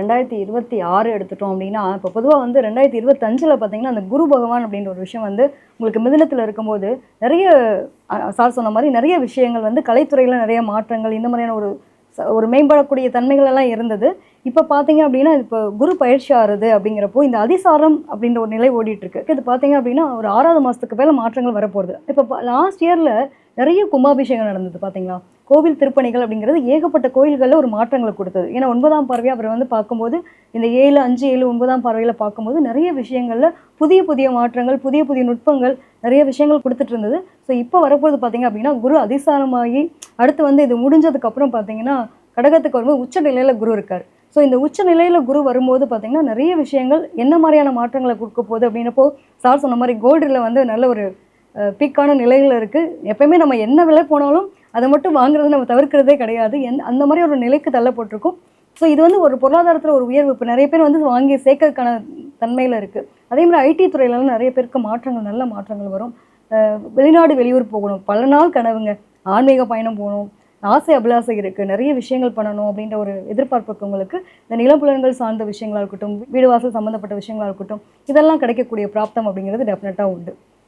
2026 எடுத்துட்டோம் அப்படின்னா, இப்போ பொதுவா வந்து 2025ல பார்த்தீங்கன்னா, அந்த குரு பகவான் அப்படின்ற ஒரு விஷயம் வந்து உங்களுக்கு மிதுனத்தில இருக்கும்போது, நெறைய சார் சொன்ன மாரி நெறைய விஷயங்கள் வந்து கலைத்துறையில நெறைய மாற்றங்கள், இந்த மாதிரியான ஒரு மேம்படக்கூடிய தன்மைகள் எல்லாம் இருந்தது. இப்ப பார்த்தீங்க அப்படின்னா, இப்ப குரு பயிற்சி ஆறது அப்படிங்கிறப்போ, இந்த அதிசாரம் அப்படின்ற ஒரு நிலை ஓடிட்டு இருக்கு. இது பார்த்தீங்க அப்படின்னா, ஒரு 6வது மாசத்துக்கு மேல மாற்றங்கள் வரப்போகுது. இப்ப லாஸ்ட் இயர்ல நெறைய கும்பாபிஷேகம் நடந்தது பார்த்தீங்களா? கோவில் திருப்பணிகள் அப்படிங்கிறது ஏகப்பட்ட கோயில்கள்ல ஒரு மாற்றங்கள குடுத்தது. ஏன்னா 9ஆம் பார்வையா அவர வந்து பார்க்கும்போது, இந்த 7, 5, 7, 9ஆம் பார்வையில பார்க்கும்போது நெறைய விஷயங்கள்ல புதிய புதிய மாற்றங்கள், புதிய புதிய நுட்பங்கள், நெறைய விஷயங்கள் குடுத்துட்டு இருந்தது. ஸோ இப்ப வரப்போறது பார்த்தீங்க அப்படின்னா, குரு அதிசாரமாகி அடுத்து வந்து இது முடிஞ்சதுக்கு அப்புறம் பார்த்தீங்கன்னா, கடகத்துக்கு வரும்போது உச்ச நிலையில குரு இருக்காரு. ஸோ இந்த உச்ச நிலையில குரு வரும்போது பார்த்தீங்கன்னா, நெறைய விஷயங்கள் என்ன மாரியான மாற்றங்கள குடுக்க போகுது அப்படின்னப்போ, சார் சொன்ன மாரி கோல்டுல வந்து நல்ல ஒரு பீக்கான நிலையில இருக்கு. எப்பயுமே நம்ம என்ன விலை போனாலும், அத மட்டும் வாங்குறத நம்ம தவிர்க்கிறதே கிடையாது. அந்த மாரி ஒரு நிலைக்கு தள்ளப்பட்டுருக்கோம். ஸோ இது வந்து ஒரு பொருளாதாரத்தில ஒரு உயர்வு. இப்ப நெறைய பேர் வந்து வாங்கி சேர்க்கறதுக்கான தன்மையில இருக்கு. அதே மாரி ஐடி துறையிலலாம் நெறைய பேருக்கு மாற்றங்கள், நல்ல மாற்றங்கள் வரும். வெளிநாடு, வெளியூர் போகணும். பல நாள் கனவுங்க. ஆன்மீக பயணம் போணும். ஆசை, அபிலாசை இருக்கு. நெறைய விஷயங்கள் பண்ணணும் அப்படின்ற ஒரு எதிர்பார்ப்பு இருக்கவங்களுக்கு, இந்த நிலப்புலன்கள் சார்ந்த விஷயங்களா இருக்கட்டும், வீடு வாசல் சம்மந்தப்பட்ட விஷயங்களா இருக்கட்டும், இதெல்லாம் கிடைக்கக்கூடிய பிராப்தம் அப்படிங்கிறது டெஃபினட்டா உண்டு.